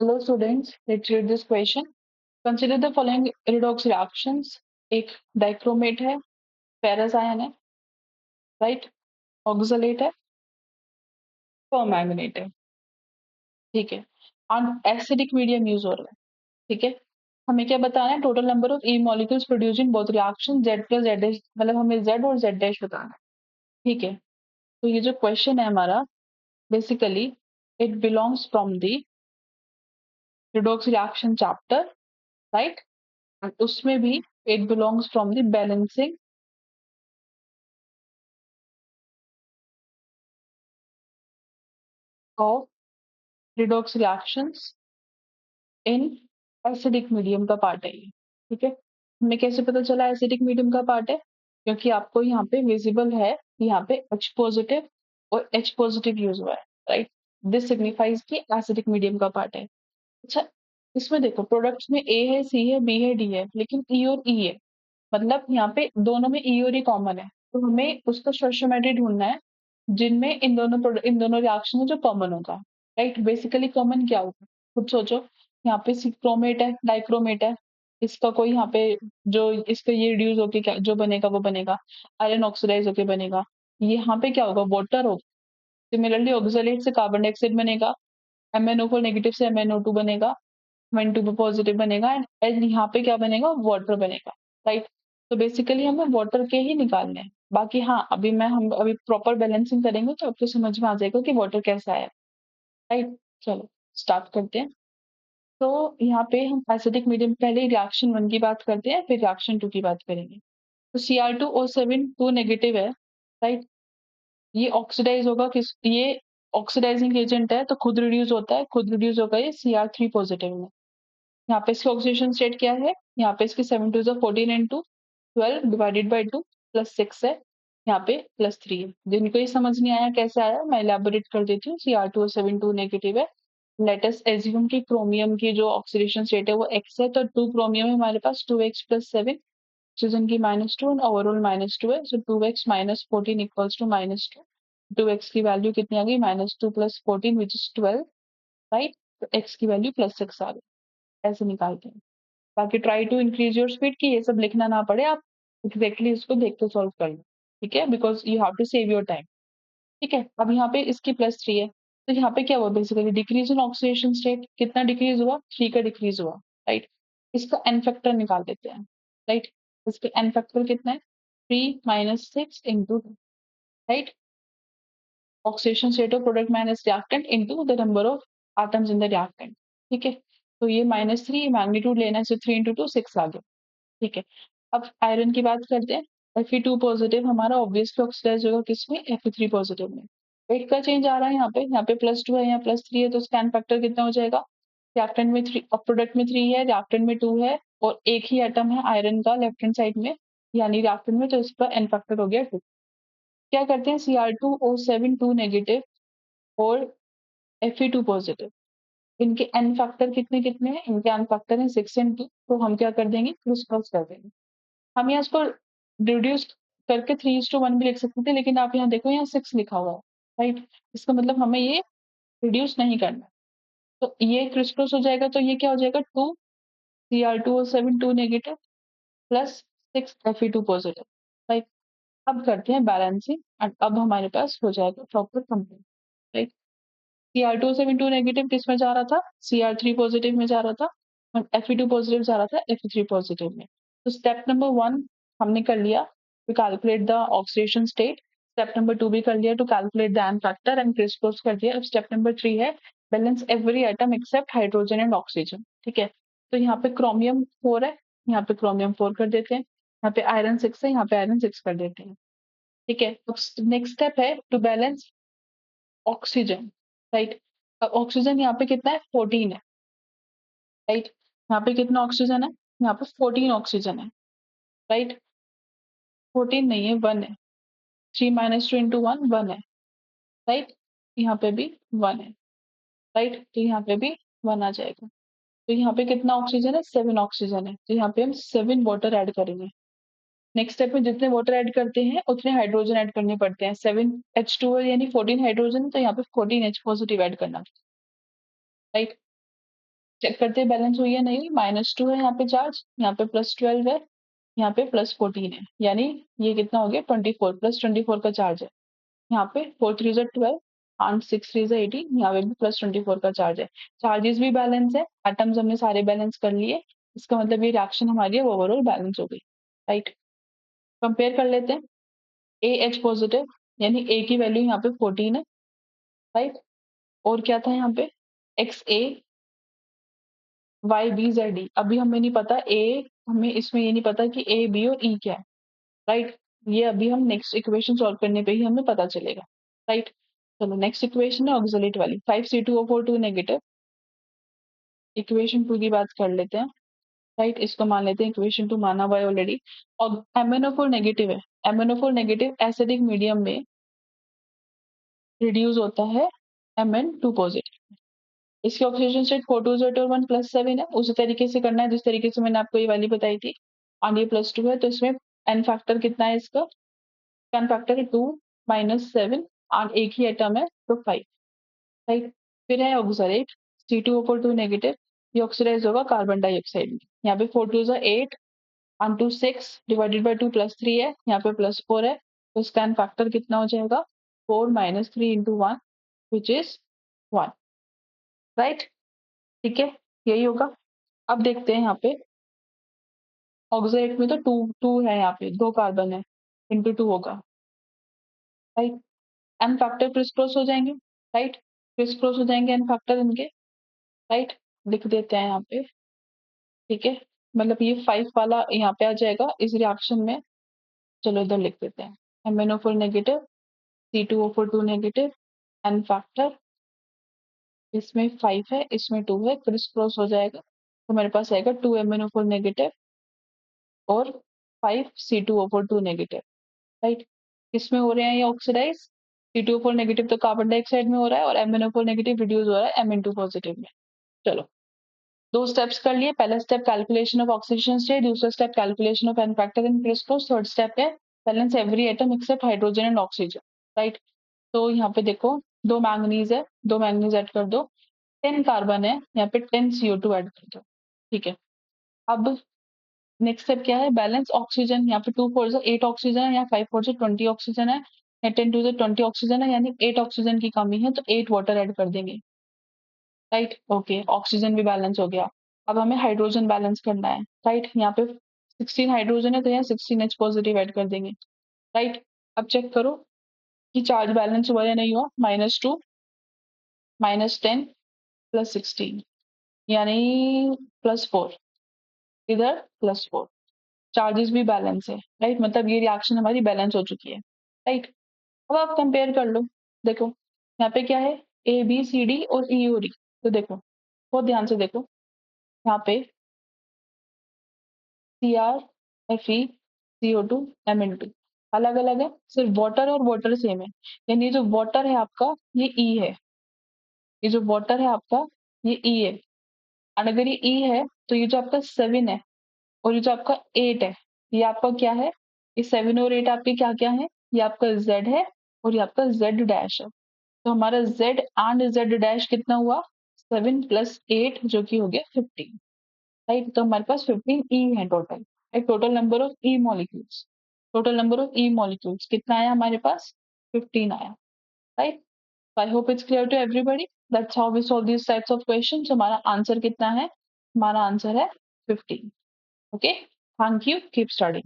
Hello students, let's read this question. Consider the following redox reactions. एक dichromate है, ferrous ion है, right, oxalate है, permanganate है, ठीक है, और एसिडिक मीडियम यूज हो रहा है, ठीक है। हमें क्या बताना है? Total number of E molecules producing both reaction Z plus Z dash, मतलब हमें Z और Z डैश बताना है, ठीक है। तो ये जो क्वेश्चन है हमारा, basically it belongs from the redox reaction chapter, right? और उसमें भी it belongs from the balancing of redox reactions in acidic medium का पार्ट है ये, ठीक है। हमें कैसे पता चला एसिडिक मीडियम का पार्ट है? क्योंकि आपको यहाँ पे विजिबल है, यहाँ पे H पॉजिटिव और H पॉजिटिव यूज हुआ है, राइट। दिस सिग्निफाइज कि एसिडिक मीडियम का पार्ट है। अच्छा, इसमें देखो प्रोडक्ट्स में A है, C है, B है, D है, लेकिन E और E है, मतलब यहाँ पे दोनों में ई और ई कॉमन है, तो हमें उसका स्टोइचोमेट्री ढूंढना है जिनमें इन दोनों रिएक्शन में जो कॉमन होगा, राइट। बेसिकली कॉमन क्या होगा, खुद सोचो। यहाँ पे क्रोमेट है, डाइक्रोमेट है, इसका कोई यहाँ पे जो इसका ये रिड्यूस होके क्या जो बनेगा वो बनेगा, आयरन ऑक्सीडाइज होके बनेगा। यहाँ पे क्या होगा, वाटर होगा। सिमिलरली ऑक्सलेट से कार्बन डाइऑक्साइड बनेगा, MnO4 नेगेटिव से MnO2 बनेगा, N2 पॉजिटिव बनेगा, एंड यहाँ पे क्या बनेगा, वाटर बनेगा, राइट। तो बेसिकली हमें वाटर के ही निकालने हैं। बाकी हाँ, हम अभी प्रॉपर बैलेंसिंग करेंगे तो आपको समझ में आ जाएगा कि वाटर कैसा है, राइट। चलो स्टार्ट करते हैं। तो यहाँ पे हम एसिडिक मीडियम, पहले रिएक्शन 1 की बात करते हैं, फिर रिएक्शन 2 की बात करेंगे। तो Cr2O7 2 नेगेटिव है, राइट। ये ऑक्सीडाइज होगा किस, ये ऑक्सीडाइजिंग एजेंट है तो खुद रिड्यूस होता है, खुद रिड्यूस होगा ये Cr3 पॉजिटिव में। यहाँ पे इसकी ऑक्सीडेशन स्टेट क्या है, यहाँ पे इसकी 7 2 14 into 12 डिवाइडेड बाई 2 प्लस 6 है, यहाँ पे प्लस 3 है। जिनको ये समझ नहीं आया कैसे आया, मैं इलेबोरेट कर देती हूँ। Cr2O7 2 नेगेटिव है। लेट अस एज्यूम कि क्रोमियम की जो ऑक्सीडेशन स्टेट है वो x है, तो 2 क्रोमियम है हमारे पास, 2x प्लस 7, ऑक्सीजन की -2 और ओवरऑल -2 है, सो 2x minus 14 equals to -2। 2x की वैल्यू कितनी आ गई, -2 प्लस 14 विच इज 12, राइट। तो x की वैल्यू +6 आ गई, ऐसे निकालते हैं। बाकी try to increase your speed, कि ये सब लिखना ना पड़े, आप एग्जैक्टली इसको देख के सॉल्व कर लो, ठीक है, because you have to save your time, ठीक है। अब यहाँ पे इसकी +3 है, तो यहाँ पे क्या हुआ, basically decrease in oxidation state. कितना डिक्रीज हुआ, 3 का डिक्रीज हुआ, राइट। इसका एन फैक्टर निकाल देते हैं, राइट। इसका एन फैक्टर कितना है, 3 minus 6 into 2, right. Oxidation state of product minus reactant into the number of atoms in the reactant, ठीक है। तो ये -3 मैग्नीट्यूड लेना है, so 3 इंटू 2 6 आ गया, ठीक है। अब आयरन की बात करते हैं। Fe2 पॉजिटिव हमारा ऑब्वियसली ऑक्सीडाइज होगा किसमें, Fe3 पॉजिटिव में। वेट का चेंज आ रहा है, यहाँ पे +2 है, यहाँ +3 है, तो स्कैन फैक्टर कितना हो जाएगा, रिएक्टेंट में 3 और प्रोडक्ट में 3 है, रिएक्टेंट में 2 है, और एक ही एटम है आयरन का लेफ्ट हैंड साइड में, यानी रिएक्टेंट में, तो इसका एन फैक्टर हो गया 2। क्या करते हैं, Cr2O7 2 नेगेटिव और Fe2 पॉजिटिव, इनके एन फैक्टर कितने कितने हैं, इनके एन फैक्टर है 6 एंड 2, तो हम क्या कर देंगे, क्रॉस क्रॉस कर देंगे। हम यहाँ इसको रिड्यूस करके 3:1 भी लिख सकते थे, लेकिन आप यहाँ देखो, यहाँ 6 लिखा हुआ है, राइट। इसका मतलब हमें ये रिड्यूस नहीं करना, तो ये क्रिस्टोस हो जाएगा, तो ये क्या हो जाएगा, 2 Cr2O7 2 negative plus 6 Fe2 positive, right. अब करते हैं बैलेंसिंग, एंड अब हमारे पास हो जाएगा proper complete, right. Cr2O7 2 negative किस में जा रहा था, Cr3 पॉजिटिव में जा रहा था, और Fe2 पॉजिटिव जा रहा था Fe3 पॉजिटिव में। तो स्टेप नंबर 1 हमने कर लिया, to calculate the oxidation state. Step number 2 भी कर लिया, to calculate the n factor and crisscross कर दिया। अब स्टेप नंबर 3 है balance every atom except hydrogen and oxygen, ठीक है। तो यहाँ पे क्रोमियम 4 है, यहाँ पे क्रोमियम 4 कर देते हैं, यहाँ पे आयरन 6 है, यहाँ पे आयरन 6 कर देते हैं, ठीक है। नेक्स्ट स्टेप है टू बैलेंस ऑक्सीजन, राइट। अब ऑक्सीजन यहाँ पे कितना है, 14 है, राइट। यहाँ पे कितना ऑक्सीजन है, यहाँ पे 14 ऑक्सीजन है, राइट। 14 नहीं है, 1 है, 3 माइनस 2 इंटू 1 1 है, राइट। यहाँ पे भी 1 है, राइट, तो यहाँ पे भी 1 आ जाएगा। तो यहाँ पे कितना ऑक्सीजन है, 7 ऑक्सीजन है, तो यहाँ पे हम 7 वाटर ऐड करेंगे। नेक्स्ट स्टेप में जितने वाटर ऐड करते हैं उतने हाइड्रोजन ऐड करने पड़ते हैं। 7H2 यानी 14 हाइड्रोजन, तो यहाँ पे 14H पॉजिटिव ऐड करना, राइट। चेक करते हैं बैलेंस हुई है नहीं हुई। -2 है यहाँ पे चार्ज, यहाँ पे +12 है, यहाँ पे +14 है, यानी ये कितना हो गया 24 +24 का चार्ज है। यहाँ पे 4 3 ज़ा 12 एंड 6 3 ज़ा 18, यहाँ पे भी +24 का चार्ज है। चार्जेस भी बैलेंस है, एटम्स हमने सारे बैलेंस कर लिए, इसका मतलब ये रिएक्शन हमारी ओवरऑल बैलेंस हो गई, राइट। कंपेयर कर लेते हैं, AH पॉजिटिव यानी A की वैल्यू यहाँ पे 14 है, राइट। और क्या था यहाँ पे XA YB ZE, अभी हमें नहीं पता हमें इसमें ये नहीं पता कि A B और E क्या है, राइट। ये अभी हम नेक्स्ट इक्वेशन सॉल्व करने पे ही हमें पता चलेगा, राइट। चलो नेक्स्ट इक्वेशन है ऑक्सलेट वाली, 5C2O4 2 नेगेटिव। इक्वेशन 2 की बात कर लेते हैं, राइट। इसको मान लेते हैं इक्वेशन 2 माना हुआ है ऑलरेडी। और MnO4 नेगेटिव है, MnO4 नेगेटिव एसिडिक मीडियम में रिड्यूस होता है Mn2 पॉजिटिव। इसकी ऑक्सीजन स्टेट 4 2 0 1 +7 है, उसी तरीके से करना है जिस तरीके से मैंने आपको ये वाली बताई थी। और ये +2 है, तो इसमें n फैक्टर कितना है इसका, n फैक्टर है 2 -7 और एक ही एटम है तो 5, राइट। फिर है ऑक्सलेट C2O4 2 नेगेटिव, ये ऑक्सीडाइज होगा कार्बन डाइऑक्साइड में। यहाँ पे 4 2 8 और 2 6 डिवाइडेड बाय 2 +3 है, यहाँ पे +4 है, तो इसका n फैक्टर कितना हो जाएगा 4 -3 × 1 विच इज 1, राइट। ठीक है, यही होगा। अब देखते हैं यहाँ पे ऑक्सलेट में तो 2 है, यहाँ पे 2 कार्बन है, इंटू 2 होगा, right. N factor criss cross हो जाएंगे, राइट, क्रिस क्रॉस हो जाएंगे एन फैक्टर इनके, राइट। लिख देते हैं यहाँ पे, ठीक है, मतलब ये 5 वाला यहाँ पे आ जाएगा इस रिएक्शन में। चलो इधर लिख देते हैं, MnO4 negative C2O4 2 negative, N factor इसमें 5 है इसमें 2 है, क्रिस क्रॉस हो जाएगा, तो मेरे पास आएगा 2 MnO4 नेगेटिव और 5 C2O4 2 नेगेटिव, राइट। किसमें हो रहे हैं ये ऑक्सीडाइज, C2O4 नेगेटिव तो कार्बन डाइऑक्साइड में हो रहा है और MnO4 नेगेटिव रिड्यूस हो रहा है Mn2 पॉजिटिव में। चलो 2 स्टेप्स कर लिए, पहला step calculation of oxygen state, दूसरा step calculation of n factor in criss cross, third step है balance every atom except hydrogen and oxygen, right. तो यहाँ पे देखो 2 मैंगनीज है, 2 मैंगनीज ऐड कर दो, 10 कार्बन है, यहाँ पे 10 CO2 ऐड कर दो, ठीक है। अब नेक्स्ट स्टेप क्या है, बैलेंस ऑक्सीजन, यहाँ पे 2 4 से 8 ऑक्सीजन है, यहाँ 5 4 से 20 ऑक्सीजन है, या 10 2 से 20 ऑक्सीजन है, यानी 8 ऑक्सीजन की कमी है तो 8 वाटर ऐड कर देंगे, राइट। ओके, ऑक्सीजन भी बैलेंस हो गया। अब हमें हाइड्रोजन बैलेंस करना है, राइट। यहाँ पे 16 हाइड्रोजन है तो यहाँ 16H पॉजिटिव ऐड कर देंगे, राइट। अब चेक करो कि चार्ज बैलेंस हुआ या नहीं हुआ, -2 -10 +16 यानी +4, इधर +4, चार्जेस भी बैलेंस है, राइट। मतलब ये रिएक्शन हमारी बैलेंस हो चुकी है, राइट। अब आप कंपेयर कर लो, देखो यहाँ पे क्या है ABCD और EOD, तो देखो बहुत ध्यान से देखो, यहाँ पे Cr FeCO2 Mn2 अलग अलग है, सिर्फ वाटर और वाटर सेम है, यानी जो वाटर है आपका ये E है, ये जो वाटर है आपका ये E है, और अगर ये E है तो ये जो आपका 7 है और ये जो आपका 8 है, ये आपका क्या है, ये 7 और 8 आपके क्या क्या है, ये आपका Z है और ये आपका Z डैश है। तो हमारा Z एंड Z डैश कितना हुआ 7 + 8 जो कि हो गया 15, राइट। तो हमारे पास 15 E है total, right. Total number of E molecules, total number of E molecules कितना आया हमारे पास 15 आया, right. I hope it's clear to everybody, that's how we solve this types of questions. हमारा आंसर कितना है, हमारा आंसर है 15, okay. Thank you, keep studying.